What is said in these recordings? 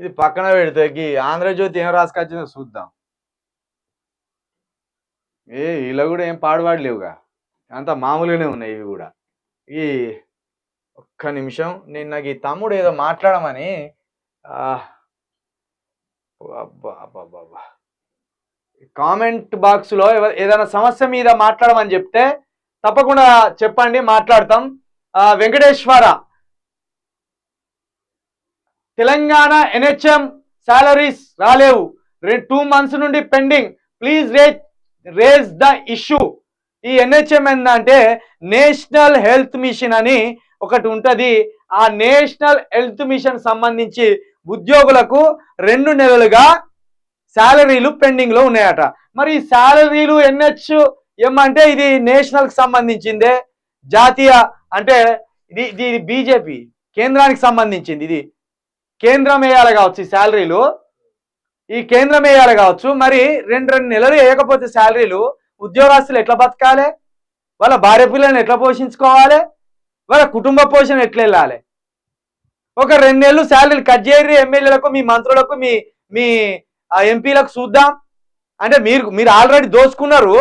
ఇది పక్కన పెడితే ఆంధ్రజ్యోతి ఏం రాసుకొచ్చిందో చూద్దాం. ఇలా కూడా ఏం పాడులేవుగా, అంత మామూలుగానే ఉన్నాయి ఇవి కూడా. ఈ ఒక్క నిమిషం, నిన్న ఈ తమ్ముడు ఏదో మాట్లాడమని కామెంట్ బాక్స్ లో ఏదైనా సమస్య మీద మాట్లాడమని చెప్తే తప్పకుండా చెప్పండి, మాట్లాడతాం. వెంకటేశ్వర, తెలంగాణ ఎన్హెచ్ఎం సాలరీస్ రాలేవు, 2 months నుండి pending, please raise the issue. ఈ ఎన్హెచ్ఎం ఏంటంటే నేషనల్ హెల్త్ మిషన్ అని ఒకటి ఉంటది. ఆ నేషనల్ హెల్త్ మిషన్ సంబంధించి ఉద్యోగులకు 2 నెలలుగా శాలరీలు పెండింగ్ లో ఉన్నాయట. మరి ఈ శాలరీలు ఎన్హెచ్ఎం అంటే ఇది నేషనల్ కి సంబంధించిందే, జాతీయ అంటే ఇది బీజేపీ కేంద్రానికి సంబంధించింది. ఇది కేంద్రం వేయాలి కావచ్చు ఈ శాలరీలు, ఈ కేంద్రం వేయాలి కావచ్చు. మరి 2 నెలలు వేయకపోతే శాలరీలు ఉద్యోగస్తులు ఎట్లా బతకాలి, వాళ్ళ భార్య పిల్లల్ని ఎట్లా పోషించుకోవాలి, వాళ్ళ కుటుంబ పోషణ ఎట్లా వెళ్ళాలి? ఒక 2 నెలలు శాలరీలు కట్ చేయరు ఎమ్మెల్యేలకు, మీ మంత్రులకు, మీ ఎంపీలకు చూద్దాం అంటే మీరు ఆల్రెడీ దోసుకున్నారు.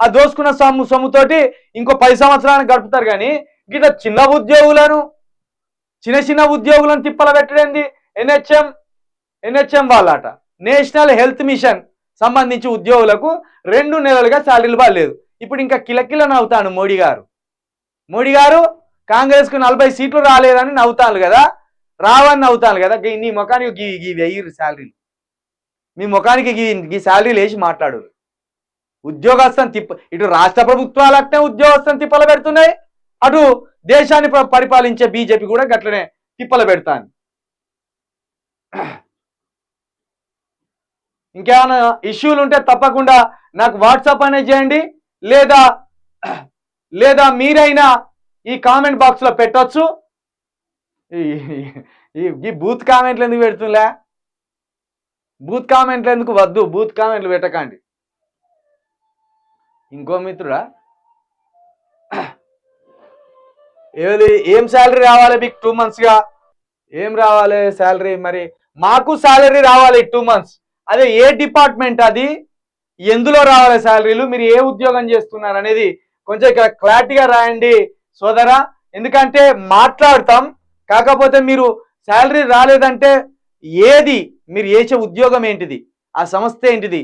ఆ దోసుకున్న సొమ్ముతోటి ఇంకో 10 సంవత్సరాలను గడుపుతారు. కానీ గిట్లా చిన్న ఉద్యోగులను తిప్పల పెట్టడేంది? ఎన్హెచ్ఎం వాళ్ళట నేషనల్ హెల్త్ మిషన్ సంబంధించి ఉద్యోగులకు 2 నెలలుగా శాలరీలు పడలేదు. ఇప్పుడు ఇంకా కిలకిల నవ్వుతాను మోడీ గారు కాంగ్రెస్ కు 40 సీట్లు రాలేదని నవ్వుతాను కదా, రావని నవ్వుతాను కదా. నీ ముఖానికి వెయ్యి శాలరీలు, మీ ముఖానికి ఈ శాలరీలు వేసి మాట్లాడు. ఉద్యోగస్తులను ఇటు రాష్ట్ర ప్రభుత్వాలు అట్నే ఉద్యోగస్తులను తిప్పల పెడుతున్నాయి, అటు దేశాన్ని పరిపాలించే బీజేపీ కూడా గట్లనే తిప్పల పెడతాను. ఇంకేమైనా ఇష్యూలు ఉంటే తప్పకుండా నాకు వాట్సాప్ అనేది చేయండి, లేదా మీరైనా ఈ కామెంట్ బాక్స్ లో పెట్టొచ్చు. ఈ బూత్ కామెంట్లు ఎందుకు పెడుతుందా? బూత్ కామెంట్లు ఎందుకు వద్దు, బూత్ కామెంట్లు పెట్టకండి. ఇంకో మిత్రుడా, ఏం శాలరీ రావాలి మీకు 2 months గా? ఏం రావాలి శాలరీ? మరి మాకు శాలరీ రావాలి 2 months. అదే ఏ డిపార్ట్మెంట్, అది ఎందులో రావాలి శాలరీలు, మీరు ఏ ఉద్యోగం చేస్తున్నారు అనేది కొంచెం ఇక్కడ క్లారిటీగా రాయండి సోదరా. ఎందుకంటే మాట్లాడతాం, కాకపోతే మీరు శాలరీ రాలేదంటే ఏది, మీరు చేసే ఉద్యోగం ఏంటిది, ఆ సంస్థ ఏంటిది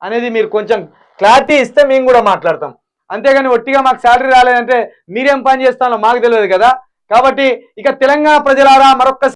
అనేది మీరు కొంచెం క్లారిటీ ఇస్తే మేము కూడా మాట్లాడతాం. అంతేగాని ఒట్టిగా మాకు శాలరీ రాలేదంటే మీరేం పని చేస్తానో మాకు తెలియదు కదా. కాబట్టి ఇక తెలంగాణ ప్రజలారా, మరొక్క